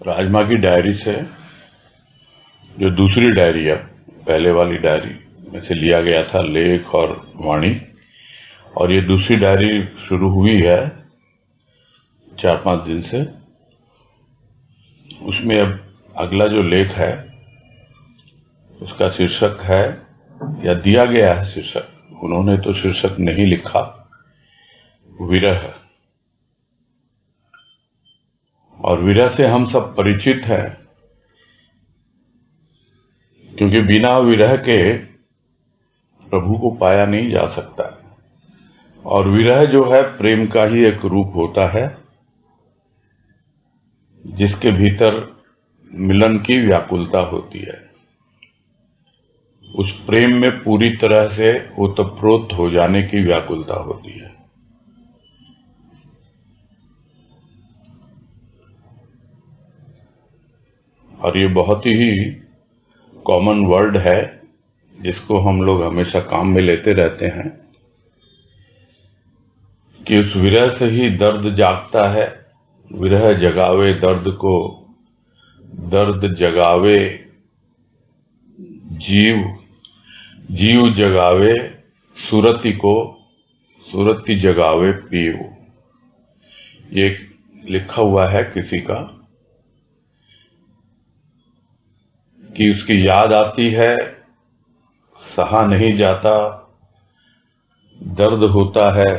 राजमा की डायरी से, जो दूसरी डायरी है, पहले वाली डायरी में से लिया गया था लेख और वाणी, और ये दूसरी डायरी शुरू हुई है 4-5 दिन से। उसमें अब अगला जो लेख है उसका शीर्षक है, या दिया गया है शीर्षक, उन्होंने तो शीर्षक नहीं लिखा, विरह। और विरह से हम सब परिचित हैं, क्योंकि बिना विरह के प्रभु को पाया नहीं जा सकता। और विरह जो है प्रेम का ही एक रूप होता है, जिसके भीतर मिलन की व्याकुलता होती है। उस प्रेम में पूरी तरह से ओतप्रोत हो जाने की व्याकुलता होती है। और ये बहुत ही कॉमन वर्ड है, जिसको हम लोग हमेशा काम में लेते रहते हैं, कि उस विरह से ही दर्द जागता है। विरह जगावे दर्द को, दर्द जगावे जीव, जीव जगावे सुरति को, सुरति जगावे पीव। ये लिखा हुआ है किसी का, कि उसकी याद आती है, सहा नहीं जाता, दर्द होता है,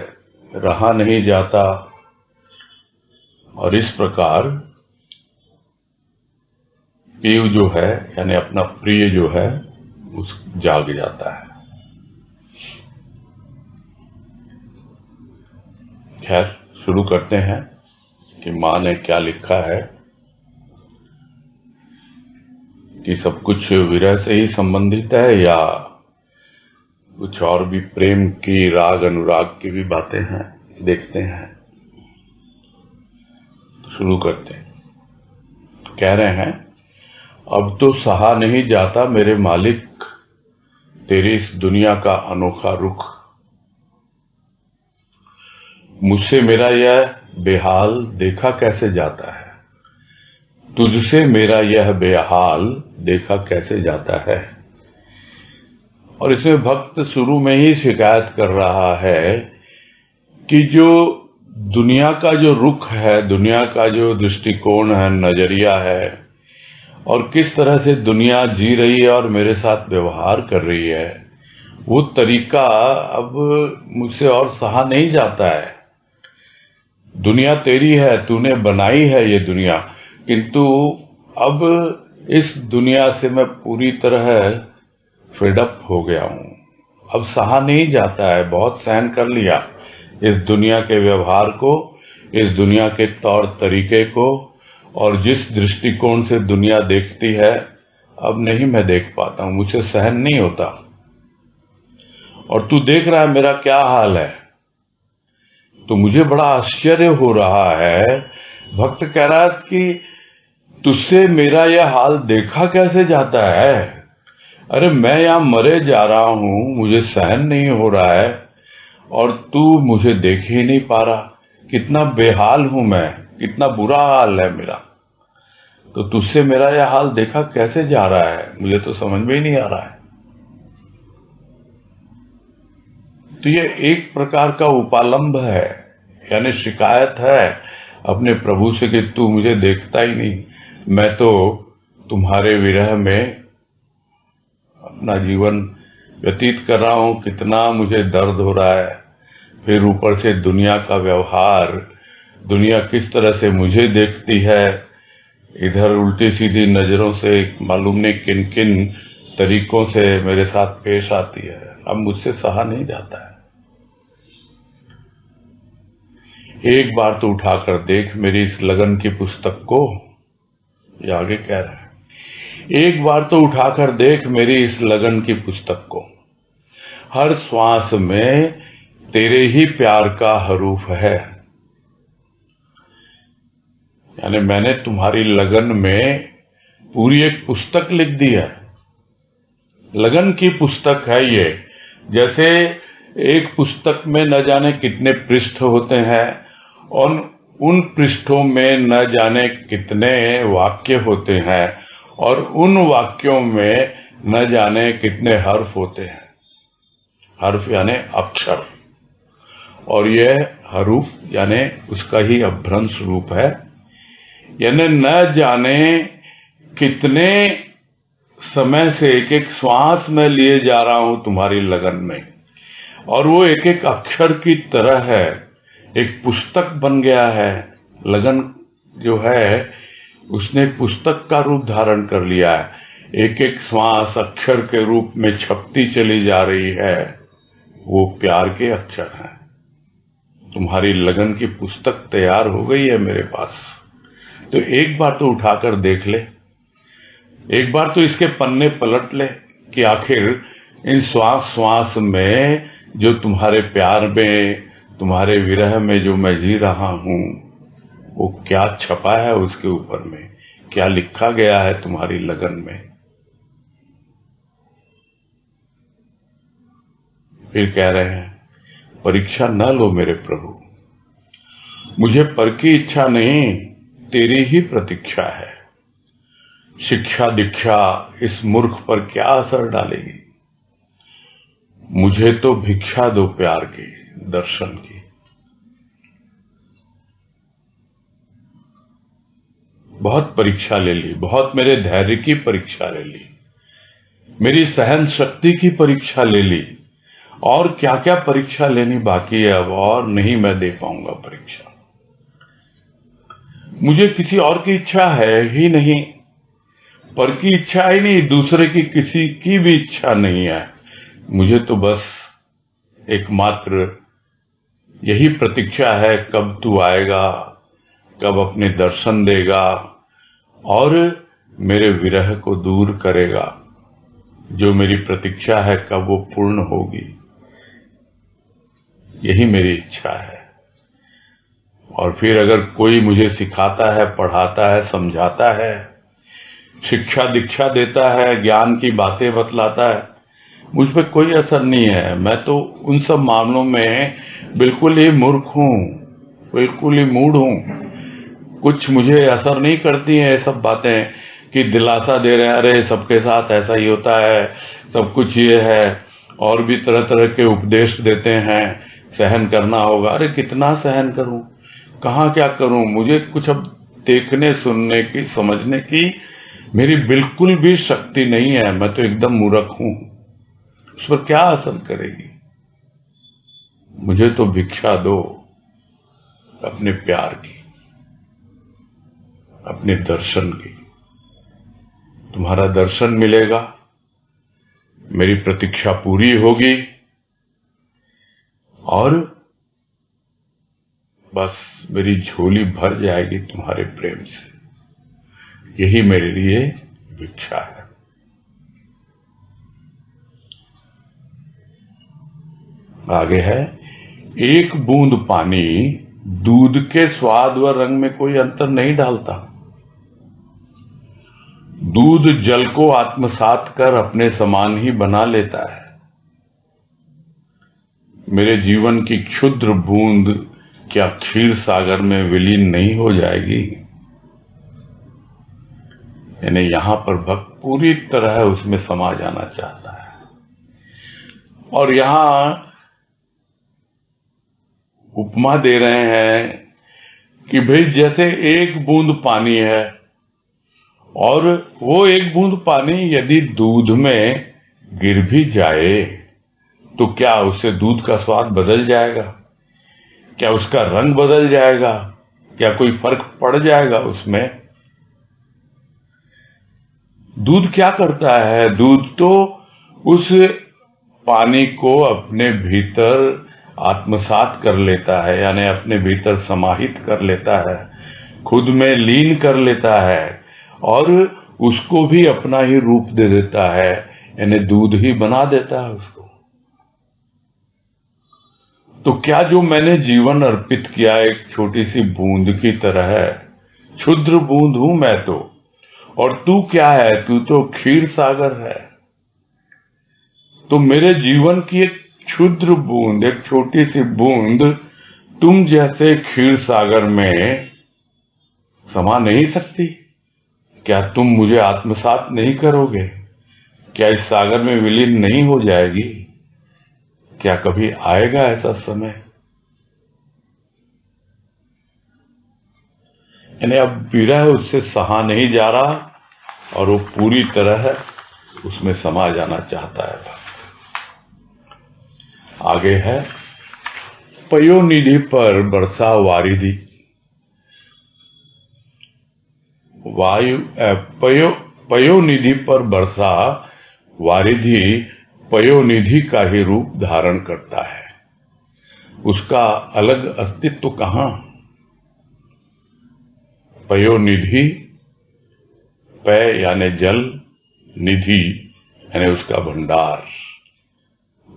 रहा नहीं जाता, और इस प्रकार पीव जो है, यानी अपना प्रिय जो है, उस जाग जाता है। खैर, शुरू करते हैं कि माँ ने क्या लिखा है, कि सब कुछ विरह से ही संबंधित है या कुछ और भी प्रेम की, राग अनुराग की भी बातें हैं, देखते हैं। शुरू करते हैं। कह रहे हैं, अब तो सहा नहीं जाता मेरे मालिक, तेरी इस दुनिया का अनोखा रुख। मुझसे मेरा यह बेहाल देखा कैसे जाता है, तुझसे मेरा यह बेहाल देखा कैसे जाता है। और इसमें भक्त शुरू में ही शिकायत कर रहा है कि जो दुनिया का जो रुख है, दुनिया का जो दृष्टिकोण है, नजरिया है, और किस तरह से दुनिया जी रही है और मेरे साथ व्यवहार कर रही है, वो तरीका अब मुझसे और सहा नहीं जाता है। दुनिया तेरी है, तूने बनाई है ये दुनिया, किंतु अब इस दुनिया से मैं पूरी तरह फेडअप हो गया हूं। अब सहा नहीं जाता है, बहुत सहन कर लिया इस दुनिया के व्यवहार को, इस दुनिया के तौर तरीके को, और जिस दृष्टिकोण से दुनिया देखती है, अब नहीं मैं देख पाता हूं, मुझे सहन नहीं होता। और तू देख रहा है मेरा क्या हाल है, तो मुझे बड़ा आश्चर्य हो रहा है। भक्त कह रहा है कि तुझसे मेरा यह हाल देखा कैसे जाता है। अरे मैं यहां मरे जा रहा हूं, मुझे सहन नहीं हो रहा है, और तू मुझे देख ही नहीं पा रहा। कितना बेहाल हूं मैं, कितना बुरा हाल है मेरा, तो तुझसे मेरा यह हाल देखा कैसे जा रहा है, मुझे तो समझ में ही नहीं आ रहा है। तो ये एक प्रकार का उपालंब है, यानी शिकायत है अपने प्रभु से कि तू मुझे देखता ही नहीं, मैं तो तुम्हारे विरह में अपना जीवन व्यतीत कर रहा हूं, कितना मुझे दर्द हो रहा है। फिर ऊपर से दुनिया का व्यवहार, दुनिया किस तरह से मुझे देखती है, इधर उल्टी सीधी नजरों से, मालूम नहीं किन किन तरीकों से मेरे साथ पेश आती है। अब मुझसे सहा नहीं जाता है। एक बार तो उठाकर देख मेरी इस लगन की पुस्तक को, ये आगे कह रहा है, एक बार तो उठाकर देख मेरी इस लगन की पुस्तक को, हर श्वास में तेरे ही प्यार का हरूफ है। यानी मैंने तुम्हारी लगन में पूरी एक पुस्तक लिख दी है, लगन की पुस्तक है ये। जैसे एक पुस्तक में न जाने कितने पृष्ठ होते हैं, और उन पृष्ठों में न जाने कितने वाक्य होते हैं और उन वाक्यों में न जाने कितने हर्फ होते हैं। हर्फ यानी अक्षर, और यह हरूफ यानी उसका ही अभ्रंश रूप है। यानी न जाने कितने समय से एक एक श्वास में लिए जा रहा हूं तुम्हारी लगन में, और वो एक एक अक्षर की तरह है, एक पुस्तक बन गया है। लगन जो है उसने पुस्तक का रूप धारण कर लिया है। एक एक श्वास अक्षर के रूप में छपती चली जा रही है, वो प्यार के अक्षर हैं। तुम्हारी लगन की पुस्तक तैयार हो गई है मेरे पास। तो एक बार तो उठाकर देख ले, एक बार तो इसके पन्ने पलट ले कि आखिर इन श्वास श्वास में जो तुम्हारे प्यार में, तुम्हारे विरह में जो मैं जी रहा हूं, वो क्या छपा है उसके ऊपर में, क्या लिखा गया है तुम्हारी लगन में। फिर कह रहे हैं परीक्षा न लो मेरे प्रभु, मुझे पर की इच्छा नहीं, तेरी ही प्रतीक्षा है। शिक्षा दीक्षा इस मूर्ख पर क्या असर डालेगी, मुझे तो भिक्षा दो प्यार की, दर्शन की। बहुत परीक्षा ले ली, बहुत मेरे धैर्य की परीक्षा ले ली, मेरी सहन शक्ति की परीक्षा ले ली, और क्या क्या परीक्षा लेनी बाकी है अब, और नहीं मैं दे पाऊंगा परीक्षा। मुझे किसी और की इच्छा है ही नहीं, पर की इच्छा ही नहीं, दूसरे की किसी की भी इच्छा नहीं है। मुझे तो बस एकमात्र यही प्रतीक्षा है, कब तू आएगा, कब अपने दर्शन देगा और मेरे विरह को दूर करेगा। जो मेरी प्रतीक्षा है कब वो पूर्ण होगी, यही मेरी इच्छा है। और फिर अगर कोई मुझे सिखाता है, पढ़ाता है, समझाता है, शिक्षा दीक्षा देता है, ज्ञान की बातें बतलाता है, मुझ पर कोई असर नहीं है। मैं तो उन सब मामलों में बिल्कुल ही मूर्ख हूं, बिल्कुल ही मूढ़ हूं। कुछ मुझे असर नहीं करती हैं ये सब बातें कि दिलासा दे रहे हैं, अरे सबके साथ ऐसा ही होता है, सब कुछ ये है, और भी तरह तरह के उपदेश देते हैं, सहन करना होगा। अरे कितना सहन करूं, कहाँ क्या करूं, मुझे कुछ अब देखने सुनने की समझने की मेरी बिल्कुल भी शक्ति नहीं है। मैं तो एकदम मूर्ख हूं, उस पर क्या असर करेगी। मुझे तो भिक्षा दो अपने प्यार की, अपने दर्शन की। तुम्हारा दर्शन मिलेगा, मेरी प्रतीक्षा पूरी होगी, और बस मेरी झोली भर जाएगी तुम्हारे प्रेम से। यही मेरे लिए भिक्षा है। आगे है, एक बूंद पानी दूध के स्वाद व रंग में कोई अंतर नहीं डालता। दूध जल को आत्मसात कर अपने समान ही बना लेता है। मेरे जीवन की क्षुद्र बूंद क्या क्षीर सागर में विलीन नहीं हो जाएगी। यानी यहां पर भक्त पूरी तरह उसमें समा जाना चाहता है। और यहां उपमा दे रहे हैं कि भाई जैसे एक बूंद पानी है, और वो एक बूंद पानी यदि दूध में गिर भी जाए तो क्या उससे दूध का स्वाद बदल जाएगा, क्या उसका रंग बदल जाएगा, क्या कोई फर्क पड़ जाएगा उसमें। दूध क्या करता है, दूध तो उस पानी को अपने भीतर आत्मसात कर लेता है, यानी अपने भीतर समाहित कर लेता है, खुद में लीन कर लेता है, और उसको भी अपना ही रूप दे देता है, यानी दूध ही बना देता है उसको। तो क्या जो मैंने जीवन अर्पित किया एक छोटी सी बूंद की तरह है, क्षुद्र बूंद हूं मैं तो, और तू क्या है, तू तो क्षीर सागर है। तो मेरे जीवन की एक क्षुद्र बूंद, एक छोटी सी बूंद तुम जैसे क्षीर सागर में समा नहीं सकती? क्या तुम मुझे आत्मसात नहीं करोगे? क्या इस सागर में विलीन नहीं हो जाएगी? क्या कभी आएगा ऐसा समय? यानी अब विरह उससे सहा नहीं जा रहा और वो पूरी तरह उसमें समा जाना चाहता है। आगे है, पयोनिधि पर बरसा वारिधि। पयोनिधि पर बरसा वारिधि पयोनिधि का ही रूप धारण करता है। उसका अलग अस्तित्व कहां? पयोनिधि, पय यानी जल, निधि यानी उसका भंडार।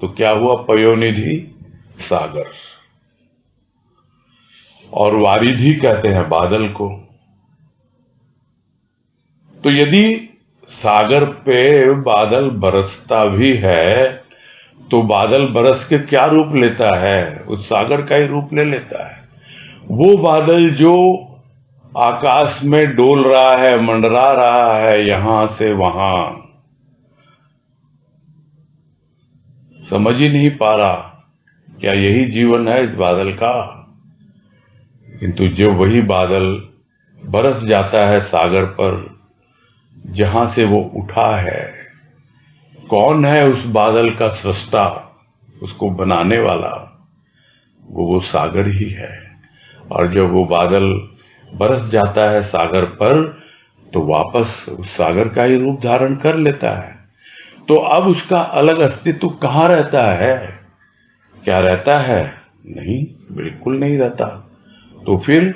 तो क्या हुआ? पयोनिधि सागर, और वारिधि कहते हैं बादल को। तो यदि सागर पे बादल बरसता भी है तो बादल बरस के क्या रूप लेता है? उस सागर का ही रूप ले लेता है। वो बादल जो आकाश में डोल रहा है, मंडरा रहा है यहां से वहां, समझ ही नहीं पा रहा क्या यही जीवन है इस बादल का? किंतु जब वही बादल बरस जाता है सागर पर जहां से वो उठा है, कौन है उस बादल का सृष्टा, उसको बनाने वाला? वो सागर ही है। और जब वो बादल बरस जाता है सागर पर तो वापस उस सागर का ही रूप धारण कर लेता है। तो अब उसका अलग अस्तित्व कहां रहता है? क्या रहता है? नहीं, बिल्कुल नहीं रहता। तो फिर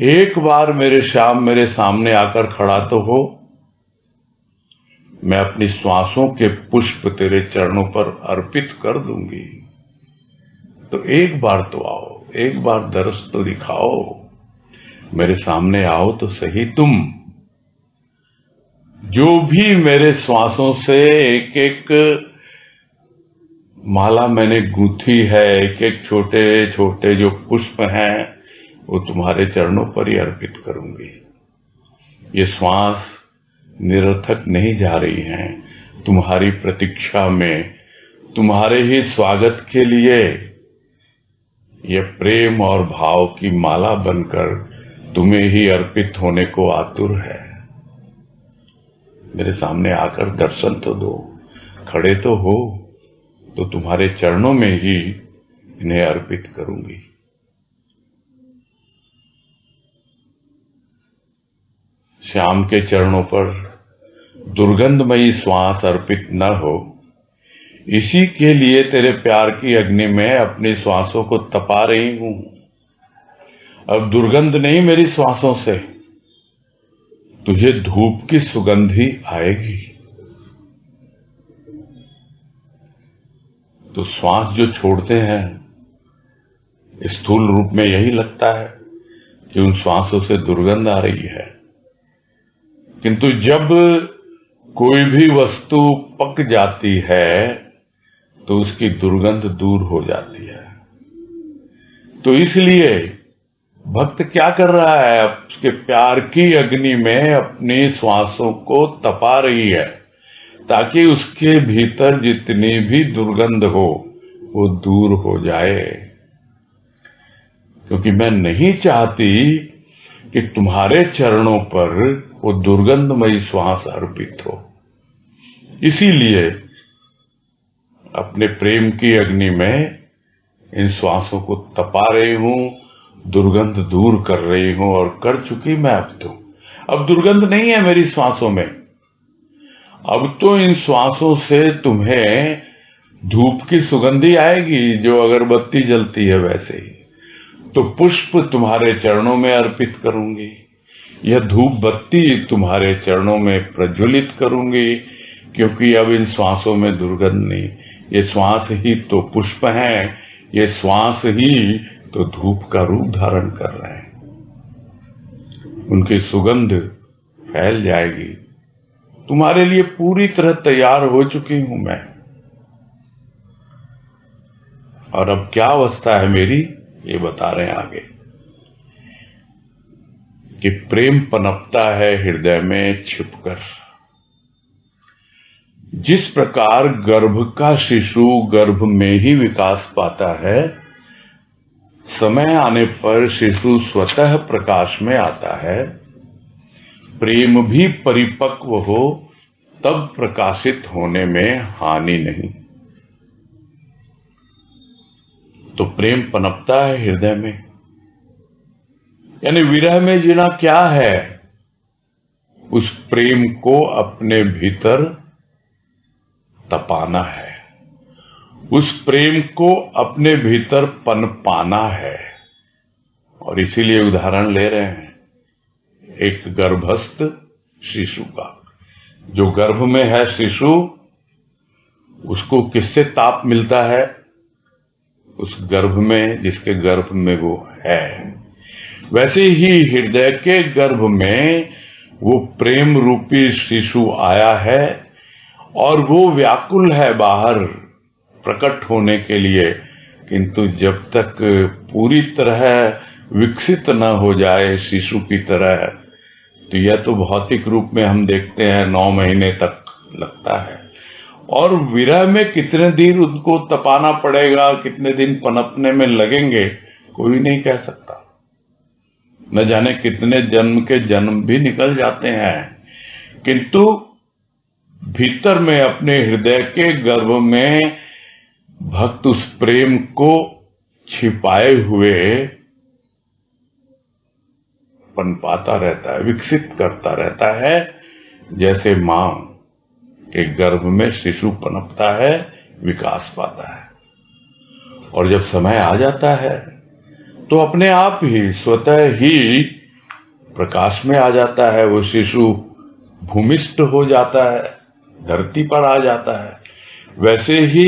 एक बार मेरे श्याम मेरे सामने आकर खड़ा तो हो, मैं अपनी श्वासों के पुष्प तेरे चरणों पर अर्पित कर दूंगी। तो एक बार तो आओ, एक बार दर्श तो दिखाओ, मेरे सामने आओ तो सही तुम। जो भी मेरे श्वासों से एक एक माला मैंने गूंथी है, एक एक छोटे छोटे जो पुष्प हैं, वो तुम्हारे चरणों पर ही अर्पित करूंगी। ये श्वास निरर्थक नहीं जा रही हैं, तुम्हारी प्रतीक्षा में, तुम्हारे ही स्वागत के लिए ये प्रेम और भाव की माला बनकर तुम्हें ही अर्पित होने को आतुर है। मेरे सामने आकर दर्शन तो दो, खड़े तो हो, तो तुम्हारे चरणों में ही इन्हें अर्पित करूंगी। श्याम के चरणों पर दुर्गंधमयी श्वास अर्पित न हो, इसी के लिए तेरे प्यार की अग्नि में अपनी श्वासों को तपा रही हूं। अब दुर्गंध नहीं मेरी श्वासों से, तुझे धूप की सुगंध ही आएगी। तो श्वास जो छोड़ते हैं, स्थूल रूप में यही लगता है कि उन श्वासों से दुर्गंध आ रही है, किंतु जब कोई भी वस्तु पक जाती है तो उसकी दुर्गंध दूर हो जाती है। तो इसलिए भक्त क्या कर रहा है? उसके प्यार की अग्नि में अपनी श्वासों को तपा रही है, ताकि उसके भीतर जितनी भी दुर्गंध हो वो दूर हो जाए। क्योंकि मैं नहीं चाहती कि तुम्हारे चरणों पर वो दुर्गंधमयी श्वास अर्पित हो। इसीलिए अपने प्रेम की अग्नि में इन श्वासों को तपा रही हूं, दुर्गंध दूर कर रही हूं, और कर चुकी मैं अब दुर्गंध नहीं है मेरी श्वासों में। अब तो इन श्वासों से तुम्हें धूप की सुगंधी आएगी, जो अगरबत्ती जलती है वैसे ही। तो पुष्प तुम्हारे चरणों में अर्पित करूंगी, यह धूप बत्ती तुम्हारे चरणों में प्रज्वलित करूंगी, क्योंकि अब इन श्वासों में दुर्गंध नहीं, ये श्वास ही तो पुष्प हैं, ये श्वास ही तो धूप का रूप धारण कर रहे हैं। उनकी सुगंध फैल जाएगी। तुम्हारे लिए पूरी तरह तैयार हो चुकी हूं मैं। और अब क्या अवस्था है मेरी? ये बता रहे हैं आगे कि प्रेम पनपता है हृदय में छिपकर। जिस प्रकार गर्भ का शिशु गर्भ में ही विकास पाता है, समय आने पर शिशु स्वतः प्रकाश में आता है, प्रेम भी परिपक्व हो तब प्रकाशित होने में हानि नहीं। तो प्रेम पनपता है हृदय में, यानी विरह में जीना क्या है? उस प्रेम को अपने भीतर तपाना है, उस प्रेम को अपने भीतर पनपाना है। और इसीलिए उदाहरण ले रहे हैं एक गर्भस्थ शिशु का। जो गर्भ में है शिशु, उसको किससे ताप मिलता है? उस गर्भ में, जिसके गर्भ में वो है। वैसे ही हृदय के गर्भ में वो प्रेम रूपी शिशु आया है और वो व्याकुल है बाहर प्रकट होने के लिए, किंतु जब तक पूरी तरह विकसित न हो जाए शिशु की तरह, तो यह तो भौतिक रूप में हम देखते हैं 9 महीने तक लगता है। और विरह में कितने दिन उनको तपाना पड़ेगा, कितने दिन पनपने में लगेंगे, कोई नहीं कह सकता। न जाने कितने जन्म के जन्म भी निकल जाते हैं, किंतु भीतर में अपने हृदय के गर्भ में भक्त उस प्रेम को छिपाए हुए पनपाता रहता है, विकसित करता रहता है। जैसे मां के गर्भ में शिशु पनपता है, विकास पाता है। और जब समय आ जाता है तो अपने आप ही स्वतः ही प्रकाश में आ जाता है। वो शिशु भूमिष्ठ हो जाता है, धरती पर आ जाता है। वैसे ही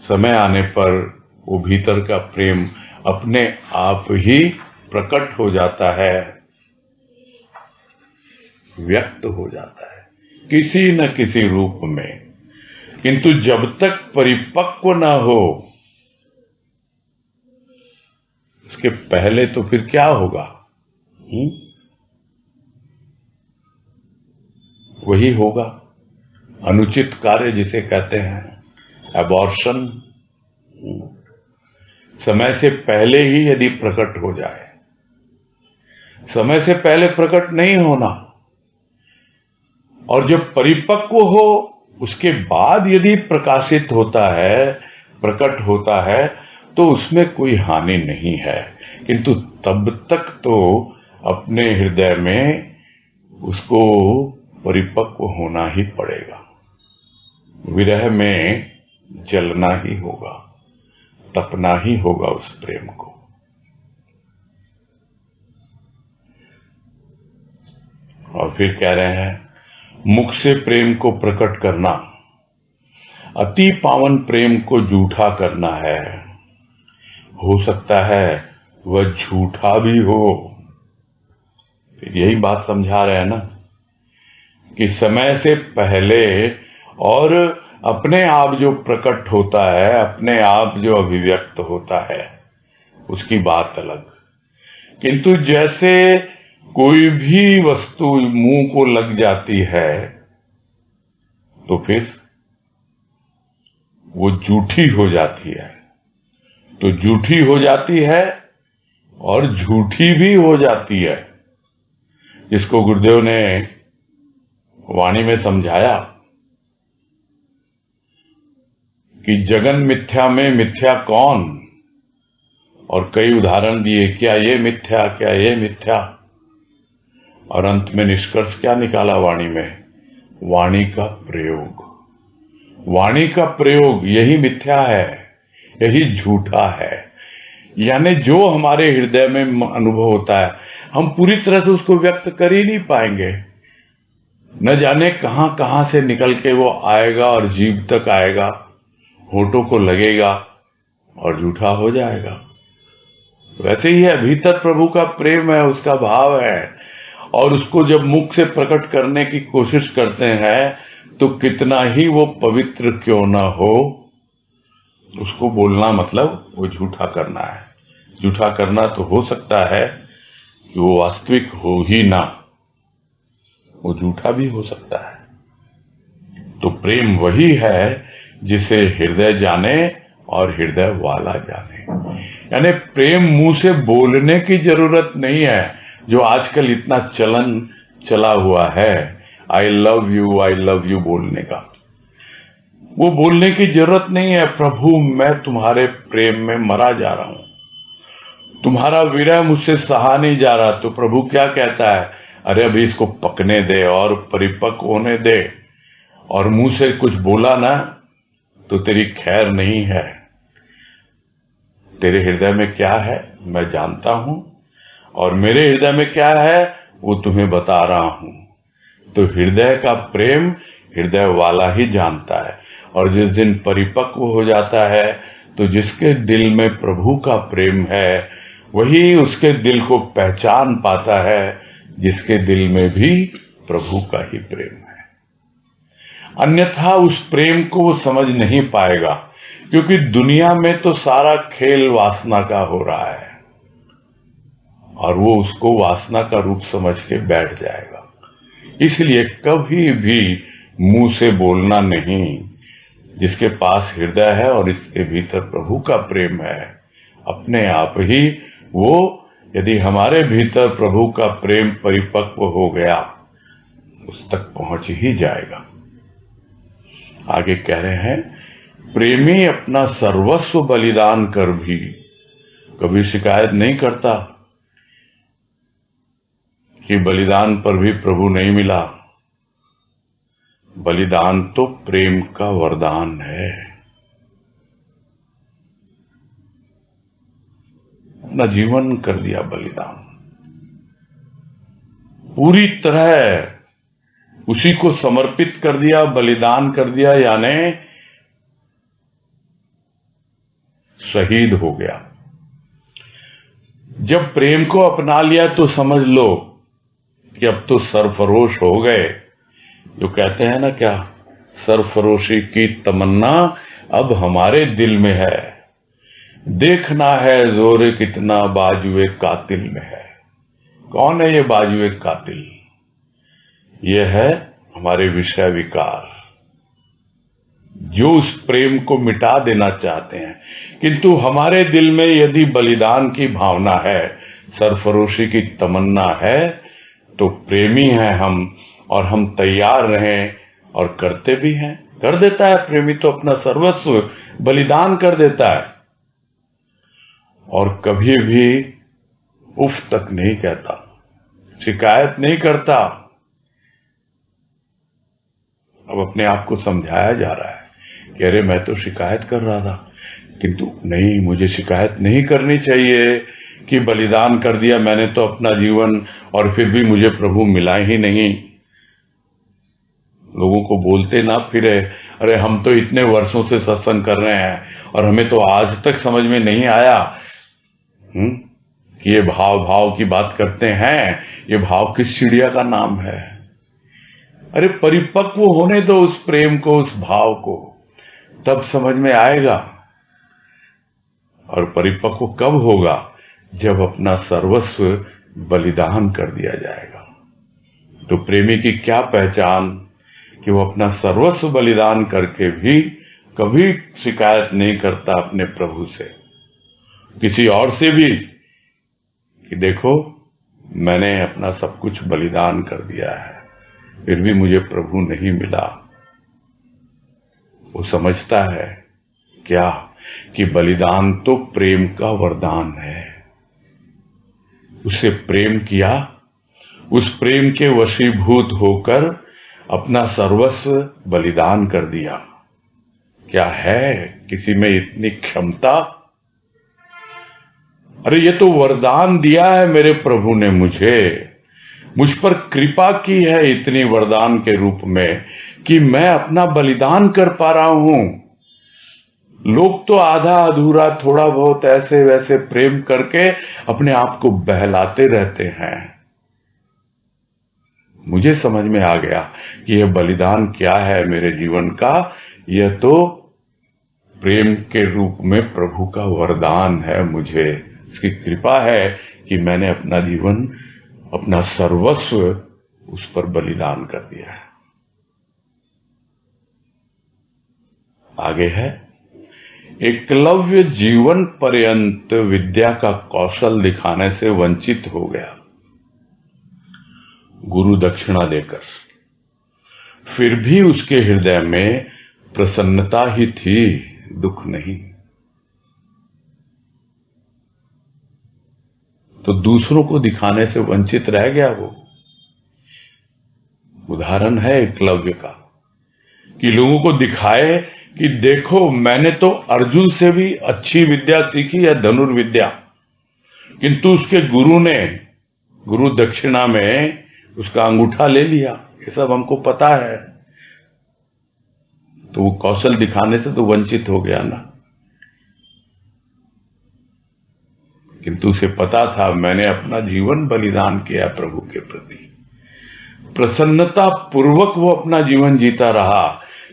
समय आने पर वो भीतर का प्रेम अपने आप ही प्रकट हो जाता है, व्यक्त हो जाता है किसी न किसी रूप में। किंतु जब तक परिपक्व न हो, उसके पहले तो फिर क्या होगा? वही होगा अनुचित कार्य, जिसे कहते हैं एबॉर्शन। समय से पहले ही यदि प्रकट हो जाए, समय से पहले प्रकट नहीं होना, और जब परिपक्व हो उसके बाद यदि प्रकाशित होता है, प्रकट होता है, तो उसमें कोई हानि नहीं है। किंतु तब तक तो अपने हृदय में उसको परिपक्व होना ही पड़ेगा, विरह में जलना ही होगा, तपना ही होगा उस प्रेम को। और फिर कह रहे हैं, मुख से प्रेम को प्रकट करना अति पावन प्रेम को झूठा करना है। हो सकता है वह झूठा भी हो। फिर यही बात समझा रहे हैं ना कि समय से पहले और अपने आप जो प्रकट होता है, अपने आप जो अभिव्यक्त होता है, उसकी बात अलग। किंतु जैसे कोई भी वस्तु मुंह को लग जाती है तो फिर वो झूठी हो जाती है। तो झूठी हो जाती है और झूठी भी हो जाती है, जिसको गुरुदेव ने वाणी में समझाया कि जगन मिथ्या में मिथ्या कौन, और कई उदाहरण दिए, क्या ये मिथ्या, क्या ये मिथ्या। और अंत में निष्कर्ष क्या निकाला वाणी में? वाणी का प्रयोग। वाणी का प्रयोग यही मिथ्या है, यही झूठा है। यानी जो हमारे हृदय में अनुभव होता है, हम पूरी तरह से उसको व्यक्त कर ही नहीं पाएंगे। न जाने कहां कहां से निकल के वो आएगा और जीभ तक आएगा, होठों को लगेगा और झूठा हो जाएगा। वैसे ही है, भीतर प्रभु का प्रेम है, उसका भाव है, और उसको जब मुख से प्रकट करने की कोशिश करते हैं तो कितना ही वो पवित्र क्यों ना हो, उसको बोलना मतलब वो झूठा करना है। झूठा करना तो हो सकता है कि वो वास्तविक हो ही ना, वो झूठा भी हो सकता है। तो प्रेम वही है जिसे हृदय जाने और हृदय वाला जाने। यानी प्रेम मुंह से बोलने की जरूरत नहीं है, जो आजकल इतना चलन चला हुआ है, आई लव यू बोलने का। वो बोलने की जरूरत नहीं है, प्रभु मैं तुम्हारे प्रेम में मरा जा रहा हूं, तुम्हारा विरह मुझसे सहा नहीं जा रहा। तो प्रभु क्या कहता है, अरे अभी इसको पकने दे और परिपक्व होने दे, और मुंह से कुछ बोला ना तो तेरी खैर नहीं है। तेरे हृदय में क्या है मैं जानता हूं, और मेरे हृदय में क्या है वो तुम्हें बता रहा हूं। तो हृदय का प्रेम हृदय वाला ही जानता है, और जिस दिन परिपक्व हो जाता है तो जिसके दिल में प्रभु का प्रेम है वही उसके दिल को पहचान पाता है, जिसके दिल में भी प्रभु का ही प्रेम है। अन्यथा उस प्रेम को वो समझ नहीं पाएगा, क्योंकि दुनिया में तो सारा खेल वासना का हो रहा है, और वो उसको वासना का रूप समझ के बैठ जाएगा। इसलिए कभी भी मुंह से बोलना नहीं। जिसके पास हृदय है और इसके भीतर प्रभु का प्रेम है, अपने आप ही वो, यदि हमारे भीतर प्रभु का प्रेम परिपक्व हो गया, उस तक पहुंच ही जाएगा। आगे कह रहे हैं, प्रेमी अपना सर्वस्व बलिदान कर भी कभी शिकायत नहीं करता कि बलिदान पर भी प्रभु नहीं मिला। बलिदान तो प्रेम का वरदान है। अपना जीवन कर दिया बलिदान, पूरी तरह उसी को समर्पित कर दिया, बलिदान कर दिया, यानी शहीद हो गया। जब प्रेम को अपना लिया तो समझ लो कि अब तो सरफरोश हो गए। जो कहते हैं ना, क्या सरफरोशी की तमन्ना अब हमारे दिल में है, देखना है जोर कितना बाजुए कातिल में है। कौन है ये बाजुए कातिल? ये है हमारे विषय विकार, जो उस प्रेम को मिटा देना चाहते हैं। किंतु हमारे दिल में यदि बलिदान की भावना है, सरफरोशी की तमन्ना है, तो प्रेमी हैं हम, और हम तैयार रहें और करते भी हैं। कर देता है प्रेमी तो अपना सर्वस्व बलिदान कर देता है, और कभी भी उफ तक नहीं कहता, शिकायत नहीं करता। अब अपने आप को समझाया जा रहा है कि अरे मैं तो शिकायत कर रहा था, किंतु नहीं, मुझे शिकायत नहीं करनी चाहिए कि बलिदान कर दिया मैंने तो अपना जीवन, और फिर भी मुझे प्रभु मिला ही नहीं। लोगों को बोलते ना फिरे, अरे हम तो इतने वर्षों से सत्संग कर रहे हैं और हमें तो आज तक समझ में नहीं आया कि ये भाव की बात करते हैं। ये भाव किस चिड़िया का नाम है? अरे परिपक्व होने दो उस प्रेम को, उस भाव को, तब समझ में आएगा। और परिपक्व कब होगा? जब अपना सर्वस्व बलिदान कर दिया जाएगा। तो प्रेमी की क्या पहचान कि वो अपना सर्वस्व बलिदान करके भी कभी शिकायत नहीं करता अपने प्रभु से, किसी और से भी, कि देखो मैंने अपना सब कुछ बलिदान कर दिया है, फिर भी मुझे प्रभु नहीं मिला। वो समझता है क्या कि बलिदान तो प्रेम का वरदान है। उसे प्रेम किया, उस प्रेम के वशीभूत होकर अपना सर्वस्व बलिदान कर दिया। क्या है किसी में इतनी क्षमता? अरे ये तो वरदान दिया है मेरे प्रभु ने मुझे, मुझ पर कृपा की है इतनी वरदान के रूप में कि मैं अपना बलिदान कर पा रहा हूं। लोग तो आधा अधूरा थोड़ा बहुत ऐसे वैसे प्रेम करके अपने आप को बहलाते रहते हैं। मुझे समझ में आ गया कि यह बलिदान क्या है मेरे जीवन का। यह तो प्रेम के रूप में प्रभु का वरदान है, मुझे इसकी कृपा है कि मैंने अपना जीवन, अपना सर्वस्व उस पर बलिदान कर दिया है। आगे है, एकलव्य जीवन पर्यंत विद्या का कौशल दिखाने से वंचित हो गया गुरु दक्षिणा देकर, फिर भी उसके हृदय में प्रसन्नता ही थी, दुख नहीं। तो दूसरों को दिखाने से वंचित रह गया वो। उदाहरण है एकलव्य का कि लोगों को दिखाए कि देखो मैंने तो अर्जुन से भी अच्छी विद्या सीखी है, धनुर्विद्या, किंतु उसके गुरु ने गुरु दक्षिणा में उसका अंगूठा ले लिया, ये सब हमको पता है। तो वो कौशल दिखाने से तो वंचित हो गया ना, किंतु उसे पता था मैंने अपना जीवन बलिदान किया प्रभु के प्रति। प्रसन्नता पूर्वक वो अपना जीवन जीता रहा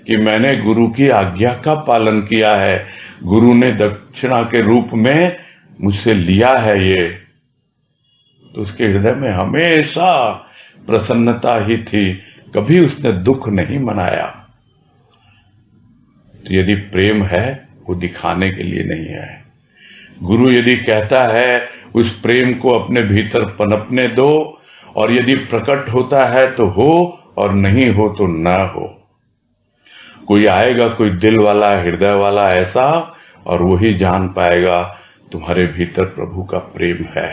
कि मैंने गुरु की आज्ञा का पालन किया है, गुरु ने दक्षिणा के रूप में मुझसे लिया है ये। तो उसके हृदय में हमेशा प्रसन्नता ही थी, कभी उसने दुख नहीं मनाया। तो यदि प्रेम है वो दिखाने के लिए नहीं है। गुरु यदि कहता है उस प्रेम को अपने भीतर पनपने दो, और यदि प्रकट होता है तो हो और नहीं हो तो न हो। कोई आएगा, कोई दिल वाला, हृदय वाला ऐसा, और वही जान पाएगा तुम्हारे भीतर प्रभु का प्रेम है।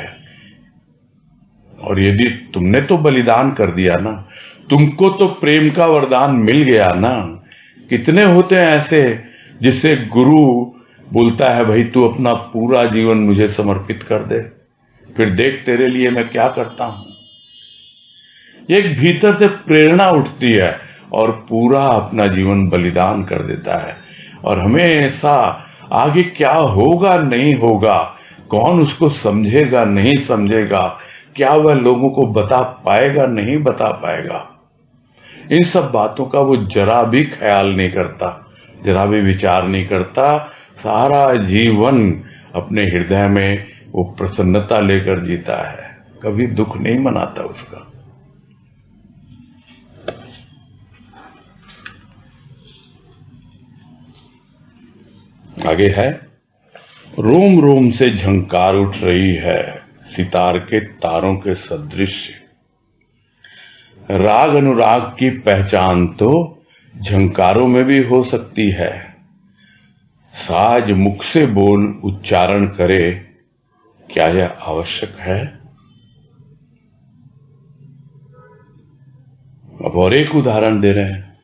और यदि तुमने तो बलिदान कर दिया ना, तुमको तो प्रेम का वरदान मिल गया ना। कितने होते हैं ऐसे जिससे गुरु बोलता है भाई तू अपना पूरा जीवन मुझे समर्पित कर दे, फिर देख तेरे लिए मैं क्या करता हूं। एक भीतर से प्रेरणा उठती है और पूरा अपना जीवन बलिदान कर देता है, और हमेशा आगे क्या होगा नहीं होगा, कौन उसको समझेगा नहीं समझेगा, क्या वह लोगों को बता पाएगा नहीं बता पाएगा, इन सब बातों का वो जरा भी ख्याल नहीं करता, जरा भी विचार नहीं करता। सारा जीवन अपने हृदय में वो प्रसन्नता लेकर जीता है, कभी दुख नहीं मनाता उसका। आगे है, रोम रोम से झंकार उठ रही है सितार के तारों के सदृश। राग अनुराग की पहचान तो झंकारों में भी हो सकती है। साज मुख से बोल उच्चारण करे, क्या यह आवश्यक है? अब और एक उदाहरण दे रहे हैं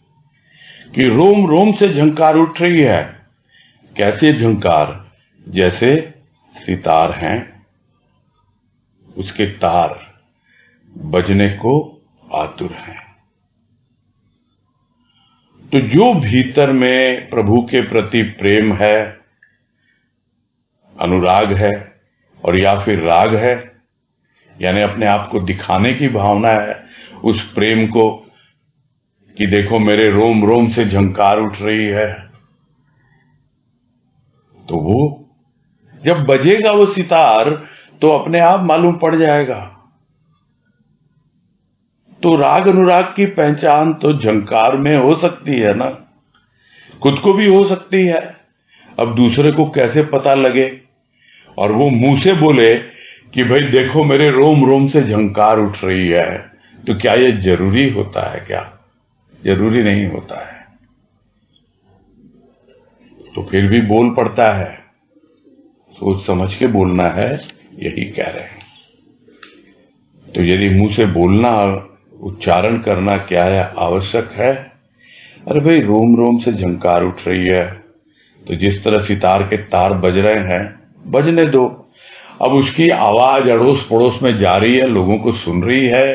कि रोम रोम से झंकार उठ रही है। कैसे झंकार? जैसे सितार हैं, उसके तार बजने को आतुर हैं। तो जो भीतर में प्रभु के प्रति प्रेम है, अनुराग है, और या फिर राग है, यानी अपने आप को दिखाने की भावना है उस प्रेम को कि देखो मेरे रोम रोम से झंकार उठ रही है, तो वो जब बजेगा वो सितार तो अपने आप मालूम पड़ जाएगा। तो राग अनुराग की पहचान तो झंकार में हो सकती है ना, खुद को भी हो सकती है। अब दूसरे को कैसे पता लगे और वो मुंह से बोले कि भाई देखो मेरे रोम रोम से झंकार उठ रही है, तो क्या ये जरूरी होता है? क्या जरूरी नहीं होता है। तो फिर भी बोल पड़ता है, सोच समझ के बोलना है, यही कह रहे हैं। तो यदि मुंह से बोलना, उच्चारण करना क्या है आवश्यक है? अरे भाई रोम रोम से झंकार उठ रही है, तो जिस तरह सितार के तार बज रहे हैं बजने दो। अब उसकी आवाज अड़ोस पड़ोस में जा रही है, लोगों को सुन रही है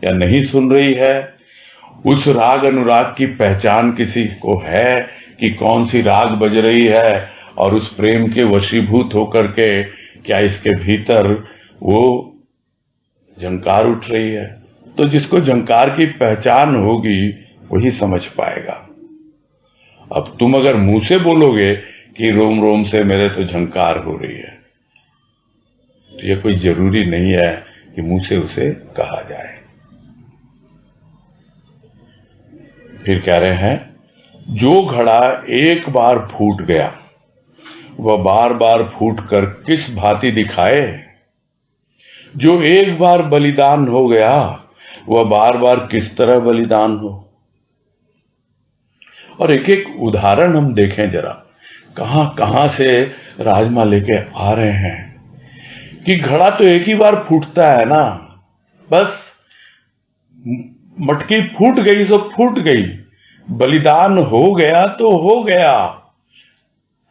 या नहीं सुन रही है, उस राग अनुराग की पहचान किसी को है कि कौन सी राग बज रही है, और उस प्रेम के वशीभूत होकर के क्या इसके भीतर वो झंकार उठ रही है? तो जिसको झंकार की पहचान होगी वही समझ पाएगा। अब तुम अगर मुंह से बोलोगे कि रोम रोम से मेरे तो झंकार हो रही है। तो ये कोई जरूरी नहीं है कि मुंह से उसे कहा जाए। फिर कह रहे हैं, जो घड़ा एक बार फूट गया वह बार बार फूट कर किस भांति दिखाए। जो एक बार बलिदान हो गया वह बार बार किस तरह बलिदान हो। और एक एक उदाहरण हम देखें जरा, कहां कहां से राजमा लेके आ रहे हैं कि घड़ा तो एक ही बार फूटता है ना, बस मटकी फूट गई तो फूट गई, बलिदान हो गया तो हो गया,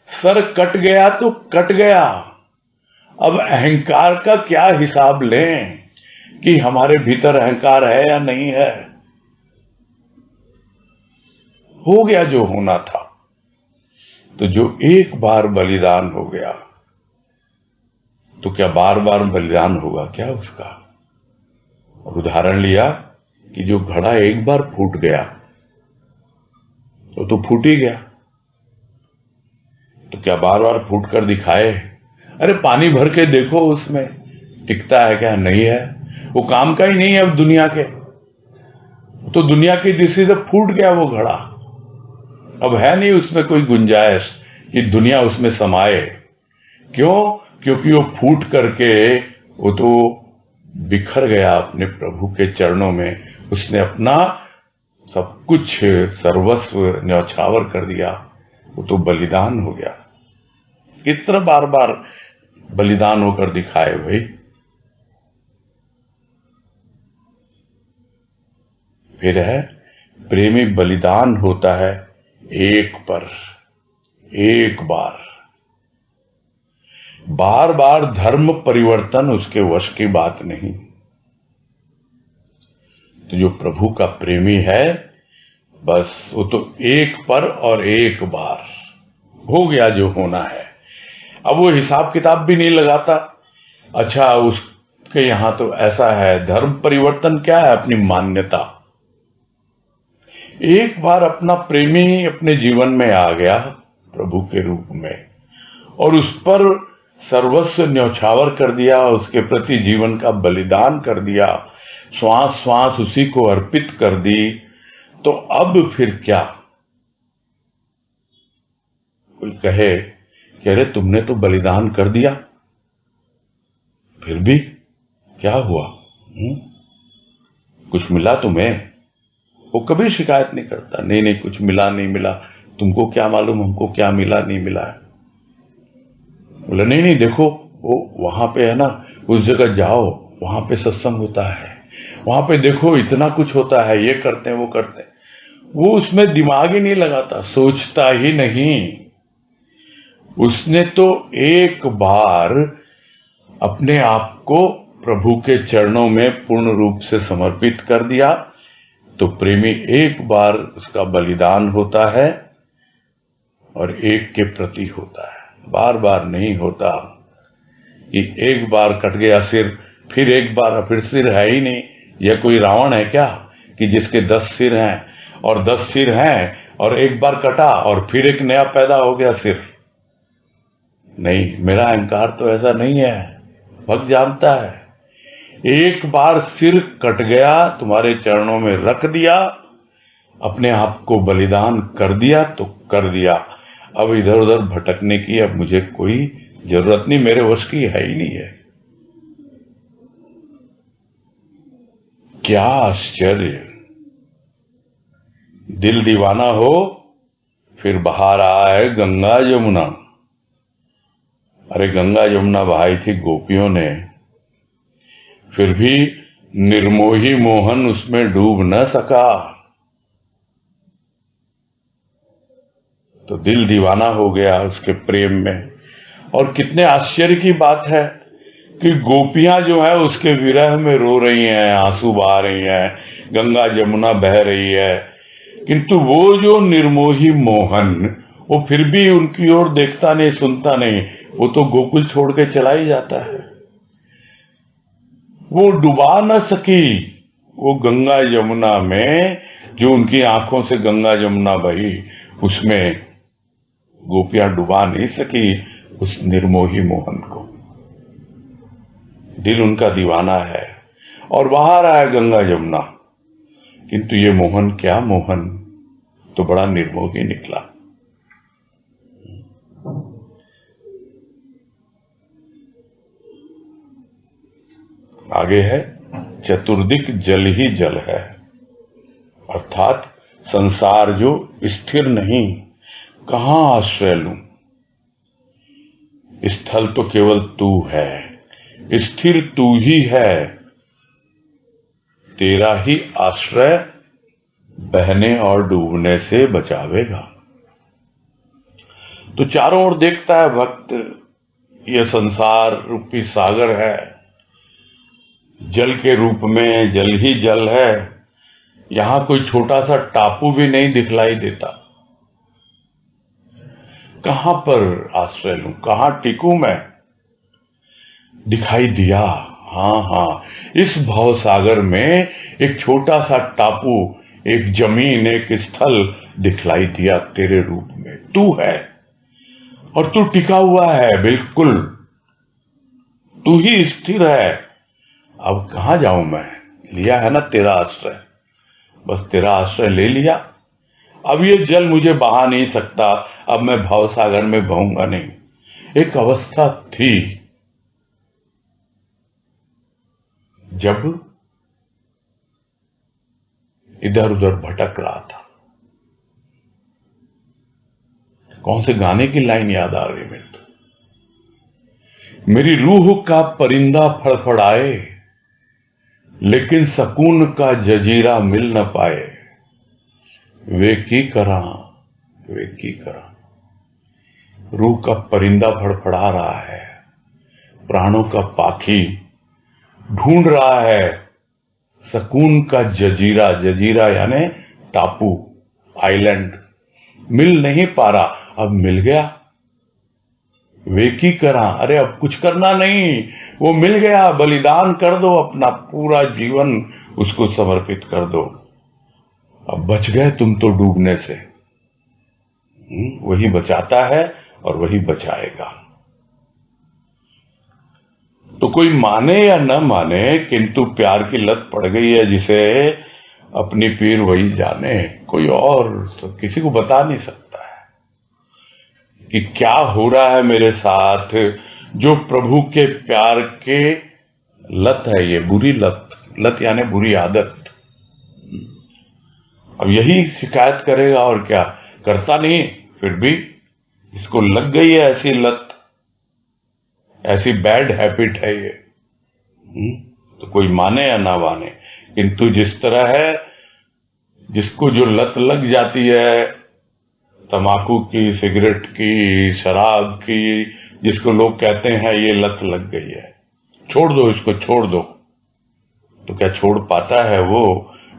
सर कट गया तो कट गया। अब अहंकार का क्या हिसाब लें कि हमारे भीतर अहंकार है या नहीं है। हो गया जो होना था। तो जो एक बार बलिदान हो गया तो क्या बार बार बलिदान होगा क्या उसका। और उदाहरण लिया कि जो घड़ा एक बार फूट गया तो फूट ही गया, तो क्या बार बार फूट कर दिखाए। अरे पानी भर के देखो उसमें टिकता है क्या, नहीं है, वो काम का ही नहीं है अब दुनिया के। तो दुनिया की दृष्टि से फूट गया वो घड़ा, अब है नहीं उसमें कोई गुंजाइश कि दुनिया उसमें समाये। क्यों? क्योंकि वो फूट करके वो तो बिखर गया अपने प्रभु के चरणों में। उसने अपना सब कुछ सर्वस्व न्यौछावर कर दिया, वो तो बलिदान हो गया। किस तरह बार बार बलिदान होकर दिखाए भाई। फिर है, प्रेमी बलिदान होता है एक पर, एक बार। बार बार धर्म परिवर्तन उसके वश की बात नहीं। तो जो प्रभु का प्रेमी है, बस वो तो एक पर और एक बार हो गया जो होना है। अब वो हिसाब किताब भी नहीं लगाता। अच्छा, उसके यहां तो ऐसा है, धर्म परिवर्तन क्या है? अपनी मान्यता। एक बार अपना प्रेमी अपने जीवन में आ गया प्रभु के रूप में और उस पर सर्वस्व न्यौछावर कर दिया, उसके प्रति जीवन का बलिदान कर दिया, श्वास श्वास उसी को अर्पित कर दी, तो अब फिर क्या? कोई कहे कि अरे तुमने तो बलिदान कर दिया, फिर भी क्या हुआ? कुछ मिला तुम्हें? वो कभी शिकायत नहीं करता, नहीं नहीं कुछ मिला नहीं मिला, तुमको क्या मालूम हमको क्या मिला नहीं मिला है। बोले नहीं नहीं देखो, वो वहां पे है ना, उस जगह जाओ, वहां पे सत्संग होता है, वहां पे देखो इतना कुछ होता है, ये करते हैं वो करते हैं। वो उसमें दिमाग ही नहीं लगाता, सोचता ही नहीं। उसने तो एक बार अपने आप को प्रभु के चरणों में पूर्ण रूप से समर्पित कर दिया। तो प्रेमी एक बार उसका बलिदान होता है और एक के प्रति होता है, बार बार नहीं होता कि एक बार कट गया सिर, फिर एक बार, फिर सिर है ही नहीं। यह कोई रावण है क्या कि जिसके 10 सिर हैं और 10 सिर हैं और एक बार कटा और फिर एक नया पैदा हो गया सिर। नहीं, मेरा अहंकार तो ऐसा नहीं है। भक्त जानता है, एक बार सिर कट गया, तुम्हारे चरणों में रख दिया, अपने आप को बलिदान कर दिया तो कर दिया। अब इधर उधर भटकने की अब मुझे कोई जरूरत नहीं, मेरे वश की है ही नहीं है। क्या आश्चर्य! दिल दीवाना हो, फिर बहा रहा है गंगा यमुना। अरे गंगा यमुना बहाई थी गोपियों ने, फिर भी निर्मोही मोहन उसमें डूब न सका। तो दिल दीवाना हो गया उसके प्रेम में। और कितने आश्चर्य की बात है कि गोपियां जो है उसके विरह में रो रही हैं, आंसू बहा रही हैं, गंगा यमुना बह रही है, किंतु वो जो निर्मोही मोहन, वो फिर भी उनकी ओर देखता नहीं, सुनता नहीं, वो तो गोकुल छोड़ के चला ही जाता है। वो डुबा न सकी वो गंगा यमुना में, जो उनकी आंखों से गंगा यमुना बही, उसमें गोपियां डुबा नहीं सकी उस निर्मोही मोहन को। दिल उनका दीवाना है और बाहर आया गंगा जमुना, किंतु ये मोहन क्या मोहन तो बड़ा निर्मोही निकला। आगे है चतुर्दिक जल ही जल है, अर्थात संसार जो स्थिर नहीं, कहां आश्रय लूं। स्थल तो केवल तू है, स्थिर तू ही है, तेरा ही आश्रय बहने और डूबने से बचावेगा। तो चारों ओर देखता है भक्त, यह संसार रूपी सागर है, जल के रूप में जल ही जल है, यहां कोई छोटा सा टापू भी नहीं दिखलाई देता। कहां पर आश्रय लूं, कहां टिकूं मैं। दिखाई दिया, हाँ, इस भव सागर में एक छोटा सा टापू, एक जमीन, एक स्थल दिखलाई दिया तेरे रूप में। तू है और तू टिका हुआ है, बिल्कुल तू ही स्थिर है। अब कहां जाऊं मैं, लिया है ना तेरा आश्रय, बस तेरा आश्रय ले लिया। अब ये जल मुझे बहा नहीं सकता, अब मैं भवसागर में बहूंगा नहीं। एक अवस्था थी जब इधर उधर भटक रहा था। कौन से गाने की लाइन याद आ रही मेरे तो, मेरी रूह का परिंदा फड़फड़ाए, लेकिन सकून का जजीरा मिल न पाए। वे की करा, वे की करा। रूह का परिंदा फड़फड़ा रहा है, प्राणों का पाखी ढूंढ रहा है सकून का जजीरा। जजीरा यानी टापू, आइलैंड, मिल नहीं पा रहा। अब मिल गया, वे की करा। अरे अब कुछ करना नहीं, वो मिल गया, बलिदान कर दो, अपना पूरा जीवन उसको समर्पित कर दो। अब बच गए तुम तो डूबने से। वही बचाता है और वही बचाएगा। तो कोई माने या न माने, किंतु प्यार की लत पड़ गई है जिसे, अपनी पीर वही जाने। कोई और तो किसी को बता नहीं सकता है कि क्या हो रहा है मेरे साथ। जो प्रभु के प्यार के लत है, ये बुरी लत, लत यानी बुरी आदत। अब यही शिकायत करेगा और क्या, करता नहीं, फिर भी इसको लग गई है ऐसी लत, ऐसी बैड हैबिट है ये। तो कोई माने या ना माने, किंतु जिस तरह है, जिसको जो लत लग जाती है तंबाकू की, सिगरेट की, शराब की, जिसको लोग कहते हैं ये लत लग गई है, छोड़ दो इसको, छोड़ दो, तो क्या छोड़ पाता है वो?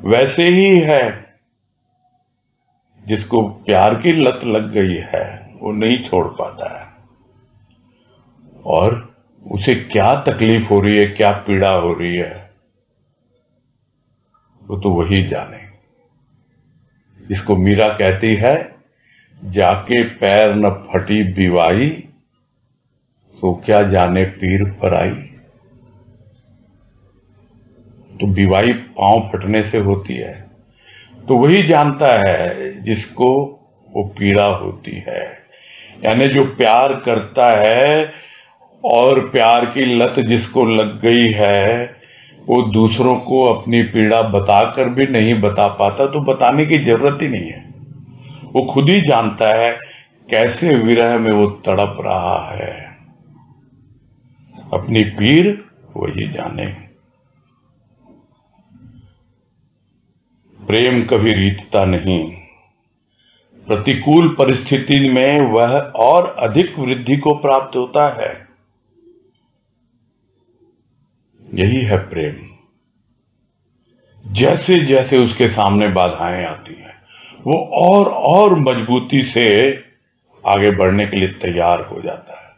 वैसे ही है जिसको प्यार की लत लग गई है, वो नहीं छोड़ पाता है। और उसे क्या तकलीफ हो रही है, क्या पीड़ा हो रही है, वो तो वही जाने। जिसको मीरा कहती है, जाके पैर न फटी बिवाई, तो क्या जाने पीर पराई। तो बिवाई पांव फटने से होती है, तो वही जानता है जिसको वो पीड़ा होती है। यानी जो प्यार करता है और प्यार की लत जिसको लग गई है, वो दूसरों को अपनी पीड़ा बताकर भी नहीं बता पाता। तो बताने की जरूरत ही नहीं है, वो खुद ही जानता है कैसे विरह में वो तड़प रहा है। अपनी पीर वही जाने। प्रेम कभी रीतता नहीं, प्रतिकूल परिस्थिति में वह और अधिक वृद्धि को प्राप्त होता है। यही है प्रेम। जैसे जैसे उसके सामने बाधाएं आती हैं, वो और मजबूती से आगे बढ़ने के लिए तैयार हो जाता है।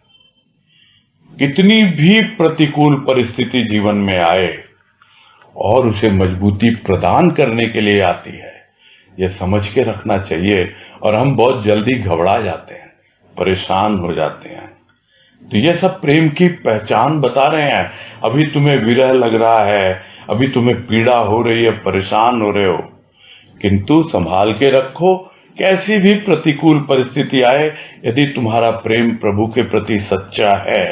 कितनी भी प्रतिकूल परिस्थिति जीवन में आए और उसे मजबूती प्रदान करने के लिए आती है, यह समझ के रखना चाहिए। और हम बहुत जल्दी घबरा जाते हैं, परेशान हो जाते हैं। तो ये सब प्रेम की पहचान बता रहे हैं। अभी तुम्हें विरह लग रहा है, अभी तुम्हें पीड़ा हो रही है, परेशान हो रहे हो, किंतु संभाल के रखो। कैसी भी प्रतिकूल परिस्थिति आए, यदि तुम्हारा प्रेम प्रभु के प्रति सच्चा है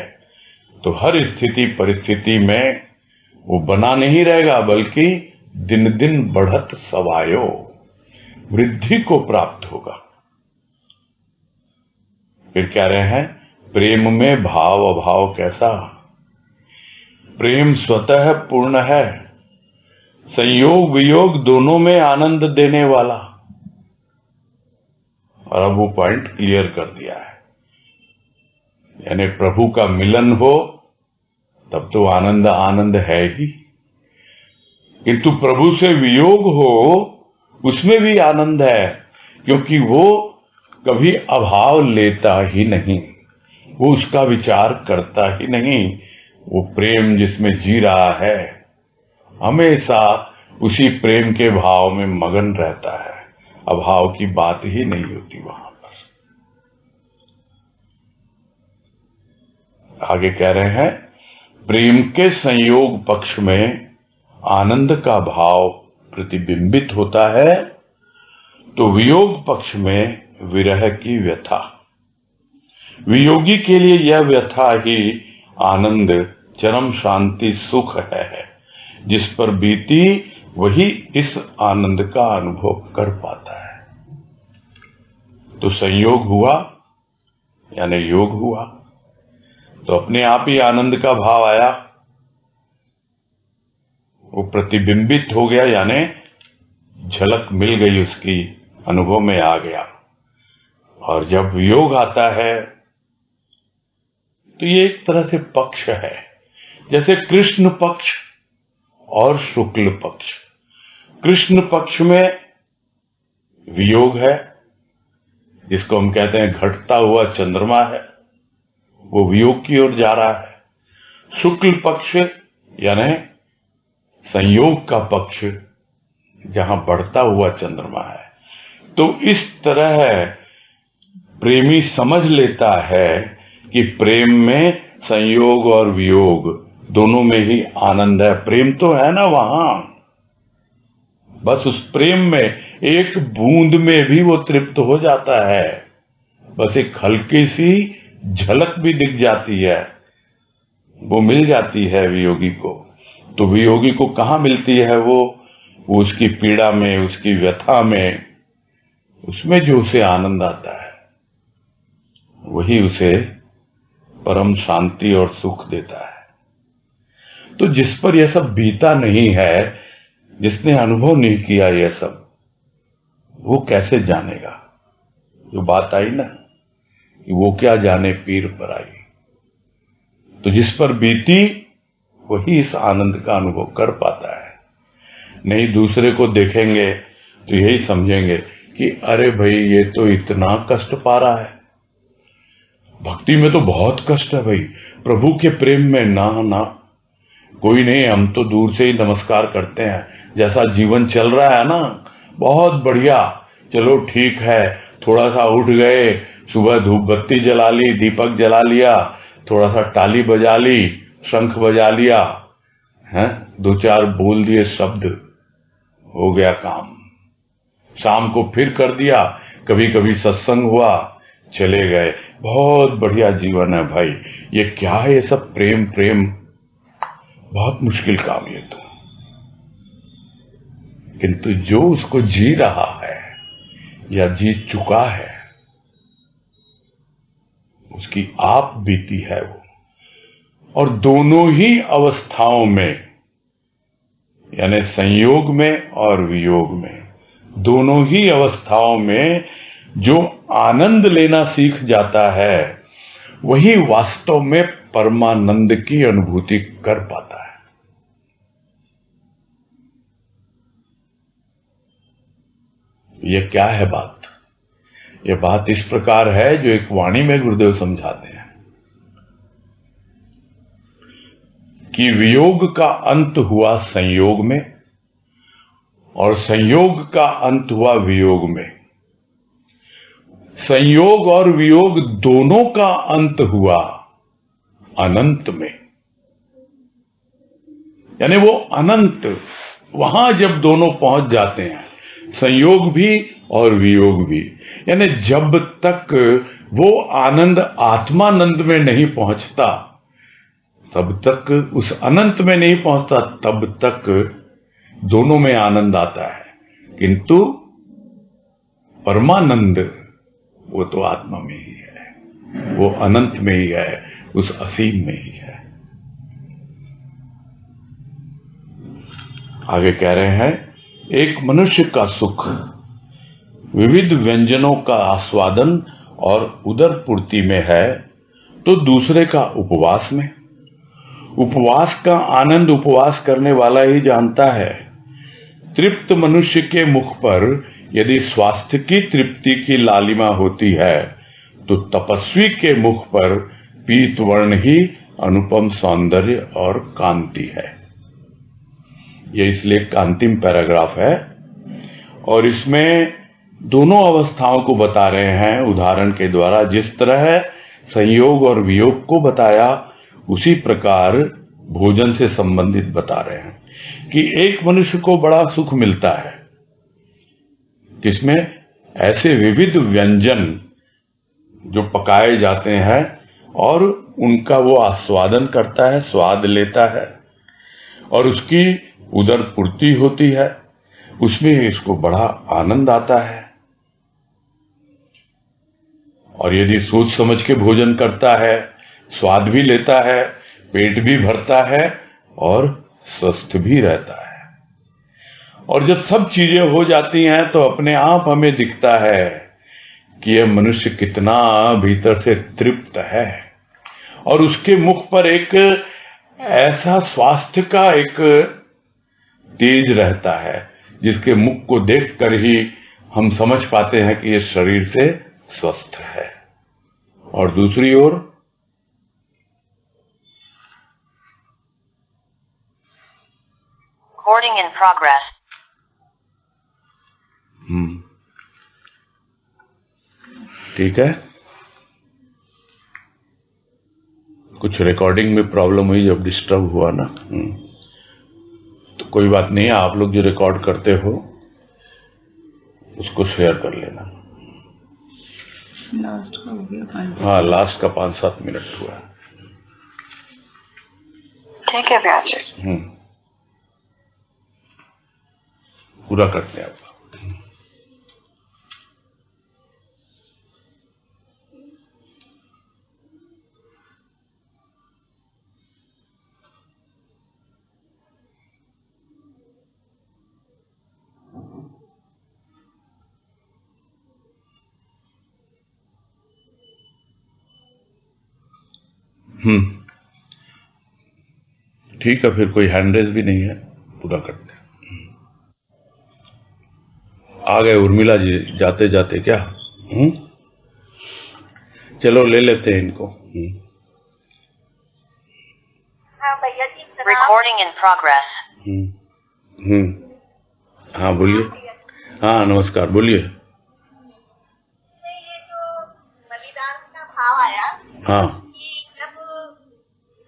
तो हर स्थिति परिस्थिति में वो बना नहीं रहेगा, बल्कि दिन दिन बढ़त सवायो, वृद्धि को प्राप्त होगा। फिर कह रहे हैं, प्रेम में भाव अभाव कैसा? प्रेम स्वतः पूर्ण है, संयोग वियोग दोनों में आनंद देने वाला। और अब वो पॉइंट क्लियर कर दिया है, यानी प्रभु का मिलन हो तब तो आनंद आनंद है ही, किंतु प्रभु से वियोग हो उसमें भी आनंद है, क्योंकि वो कभी अभाव लेता ही नहीं, वो उसका विचार करता ही नहीं। वो प्रेम जिसमें जी रहा है हमेशा उसी प्रेम के भाव में मगन रहता है, अभाव की बात ही नहीं होती वहां पर। आगे कह रहे हैं, प्रेम के संयोग पक्ष में आनंद का भाव प्रतिबिंबित होता है, तो वियोग पक्ष में विरह की व्यथा। वियोगी के लिए यह व्यथा ही आनंद, चरम शांति, सुख है। जिस पर बीती वही इस आनंद का अनुभव कर पाता है। तो संयोग हुआ यानी योग हुआ, तो अपने आप ही आनंद का भाव आया, वो प्रतिबिंबित हो गया, यानी झलक मिल गई, उसकी अनुभव में आ गया। और जब वियोग आता है तो ये एक तरह से पक्ष है, जैसे कृष्ण पक्ष और शुक्ल पक्ष। कृष्ण पक्ष में वियोग है, जिसको हम कहते हैं घटता हुआ चंद्रमा है, वो वियोग की ओर जा रहा है। शुक्ल पक्ष यानी संयोग का पक्ष, जहां बढ़ता हुआ चंद्रमा है। तो इस तरह प्रेमी समझ लेता है कि प्रेम में संयोग और वियोग दोनों में ही आनंद है। प्रेम तो है ना वहां, बस उस प्रेम में एक बूंद में भी वो तृप्त हो जाता है, बस एक हल्की सी झलक भी दिख जाती है, वो मिल जाती है वियोगी को। तो वियोगी को कहां मिलती है वो उसकी पीड़ा में, उसकी व्यथा में, उसमें जो उसे आनंद आता है वही उसे परम शांति और सुख देता है। तो जिस पर यह सब बीता नहीं है, जिसने अनुभव नहीं किया यह सब, वो कैसे जानेगा? जो बात आई ना कि वो क्या जाने पीर पर आई, तो जिस पर बीती वही इस आनंद का अनुभव कर पाता है। नहीं दूसरे को देखेंगे तो यही समझेंगे कि अरे भाई ये तो इतना कष्ट पा रहा है, भक्ति में तो बहुत कष्ट है भाई, प्रभु के प्रेम में ना ना, कोई नहीं, हम तो दूर से ही नमस्कार करते हैं, जैसा जीवन चल रहा है ना बहुत बढ़िया, चलो ठीक है, थोड़ा सा उठ गए, सुबह धूप बत्ती जला ली, दीपक जला लिया, थोड़ा सा ताली बजा ली, शंख बजा लिया, हैं, दो चार बोल दिए शब्द, हो गया काम। शाम को फिर कर दिया, कभी कभी सत्संग हुआ, चले गए, बहुत बढ़िया जीवन है भाई। ये क्या है ये सब प्रेम प्रेम, बहुत मुश्किल काम ये तो। किंतु जो उसको जी रहा है या जी चुका है, उसकी आप बीती है वो। और दोनों ही अवस्थाओं में, यानी संयोग में और वियोग में, दोनों ही अवस्थाओं में जो आनंद लेना सीख जाता है वही वास्तव में परमानंद की अनुभूति कर पाता है। यह क्या है बात? यह बात इस प्रकार है जो एक वाणी में गुरुदेव समझाते हैं कि वियोग का अंत हुआ संयोग में और संयोग का अंत हुआ वियोग में। संयोग और वियोग दोनों का अंत हुआ अनंत में। यानी वो अनंत, वहां जब दोनों पहुंच जाते हैं, संयोग भी और वियोग भी, यानी जब तक वो आनंद आत्मानंद में नहीं पहुंचता, तब तक उस अनंत में नहीं पहुंचता, तब तक दोनों में आनंद आता है। किंतु परमानंद वो तो आत्मा में ही है, वो अनंत में ही है, उस असीम में ही है। आगे कह रहे हैं, एक मनुष्य का सुख विविध व्यंजनों का आस्वादन और उदर पूर्ति में है, तो दूसरे का उपवास में। उपवास का आनंद उपवास करने वाला ही जानता है। तृप्त मनुष्य के मुख पर यदि स्वास्थ्य की तृप्ति की लालिमा होती है, तो तपस्वी के मुख पर पीत वर्ण ही अनुपम सौंदर्य और कांति है। ये इसलिए एक अंतिम पैराग्राफ है और इसमें दोनों अवस्थाओं को बता रहे हैं उदाहरण के द्वारा। जिस तरह संयोग और वियोग को बताया, उसी प्रकार भोजन से संबंधित बता रहे हैं कि एक मनुष्य को बड़ा सुख मिलता है जिसमें ऐसे विविध व्यंजन जो पकाए जाते हैं और उनका वो आस्वादन करता है, स्वाद लेता है और उसकी उदर पूर्ति होती है, उसमें इसको बड़ा आनंद आता है। और यदि सोच समझ के भोजन करता है, स्वाद भी लेता है, पेट भी भरता है और स्वस्थ भी रहता है। और जब सब चीजें हो जाती हैं तो अपने आप हमें दिखता है कि यह मनुष्य कितना भीतर से तृप्त है और उसके मुख पर एक ऐसा स्वास्थ्य का एक तेज रहता है जिसके मुख को देखकर ही हम समझ पाते हैं कि यह शरीर से स्वस्थ है। और दूसरी ओर Recording in progress. ठीक है, कुछ रिकॉर्डिंग में प्रॉब्लम हुई जब डिस्टर्ब हुआ ना, तो कोई बात नहीं है, आप लोग जो रिकॉर्ड करते हो उसको शेयर कर लेना। लास्ट का हो गया, हाँ, लास्ट का 5-7 मिनट हुआ। ठीक है व्यास जी। पूरा करते हैं आप। ठीक है, फिर कोई हैंड रेज भी नहीं है, पूरा करते हैं। आ गए उर्मिला जी जाते जाते क्या? चलो ले लेते हैं इनको। हाँ भैया जी, Recording in progress. हाँ बोलिए। हाँ नमस्कार, बोलिए। ये जो बलिदान का भाव आया हाँ कि जब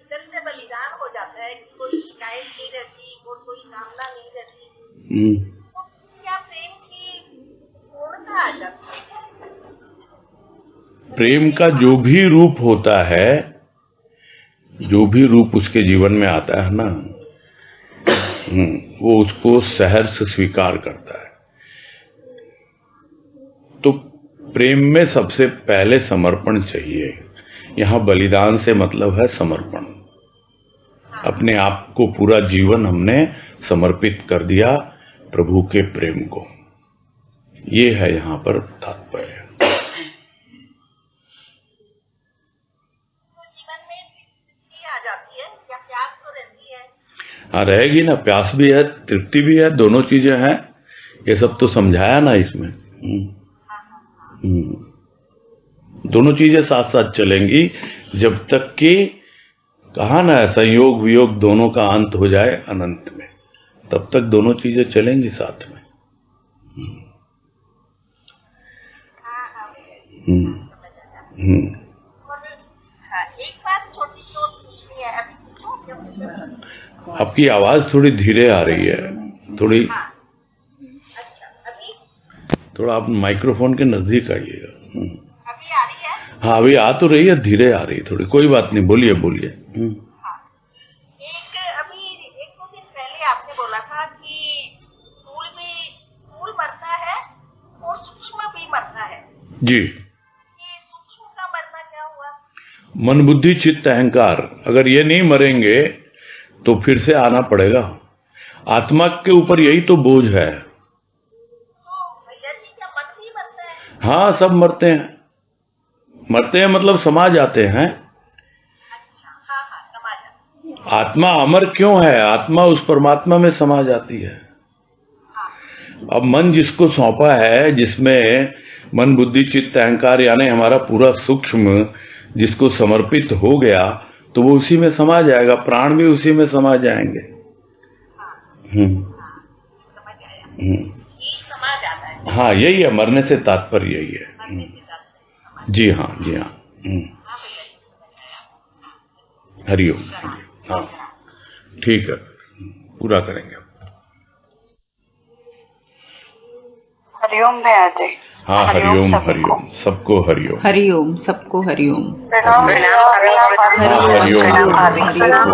इधर से बलिदान हो जाता है कि कोई शिकायत नहीं रहती और कोई कामना नहीं रहती, तो क्या प्रेम की पूर्णता आ जाती है? प्रेम का जो भी रूप होता है, जो भी रूप उसके जीवन में आता है ना, वो उसको सहर्ष स्वीकार करता है। तो प्रेम में सबसे पहले समर्पण चाहिए। यहाँ बलिदान से मतलब है समर्पण। अपने आप को पूरा जीवन हमने समर्पित कर दिया प्रभु के प्रेम को, ये है यहाँ पर तात्पर्य। हाँ रहेगी ना, प्यास भी है, तृप्ति भी है, दोनों चीजें हैं। ये सब तो समझाया ना इसमें। दोनों चीजें साथ साथ चलेंगी जब तक कि कहा ना संयोग वियोग दोनों का अंत हो जाए अनंत में, तब तक दोनों चीजें चलेंगी साथ में। और हाँ, एक बात छोटी सी पूछनी है, अभी पूछूं क्या पूछूं? आपकी आवाज थोड़ी धीरे आ रही है, थोड़ी हाँ, अच्छा, अभी थोड़ा आप माइक्रोफोन के नजदीक आइएगा। अभी आ रही है? हाँ, अभी आ तो रही है, धीरे आ रही है थोड़ी, कोई बात नहीं, बोलिए बोलिए। हाँ, अभी एक दो दिन पहले आपने बोला था कि स्थूल मरता है और सूक्ष्म भी मरता है। जी। ये सूक्ष्म का मरना क्या हुआ? मन बुद्धि चित्त अहंकार, अगर ये नहीं मरेंगे तो फिर से आना पड़ेगा। आत्मा के ऊपर यही तो बोझ है। तो भैया जी क्या मन भी मरता है? हाँ, सब मरते हैं। मरते हैं मतलब समा जाते हैं। अच्छा, हाँ हाँ, समझ आया। आत्मा अमर क्यों है? आत्मा उस परमात्मा में समा जाती है। अब मन जिसको सौंपा है, जिसमें मन बुद्धि चित्त अहंकार यानी हमारा पूरा सूक्ष्म जिसको समर्पित हो गया, तो वो उसी में समा जाएगा, प्राण भी उसी में समा जाएंगे। समझ आया। समा जाता है। हाँ, यही है, मरने से तात्पर्य यही है। मरने के साथ जी हाँ, जी हाँ। हाँ भैया जी, समझ आया। हरिओम। हाँ, ठीक है, पूरा करेंगे। हरिओम भैया जी। हाँ, हरिओम हरिओम, सबको हरिओम। हरिओम, सबको हरिओम। प्रणाम हाँ, हरिओम। प्रणाम।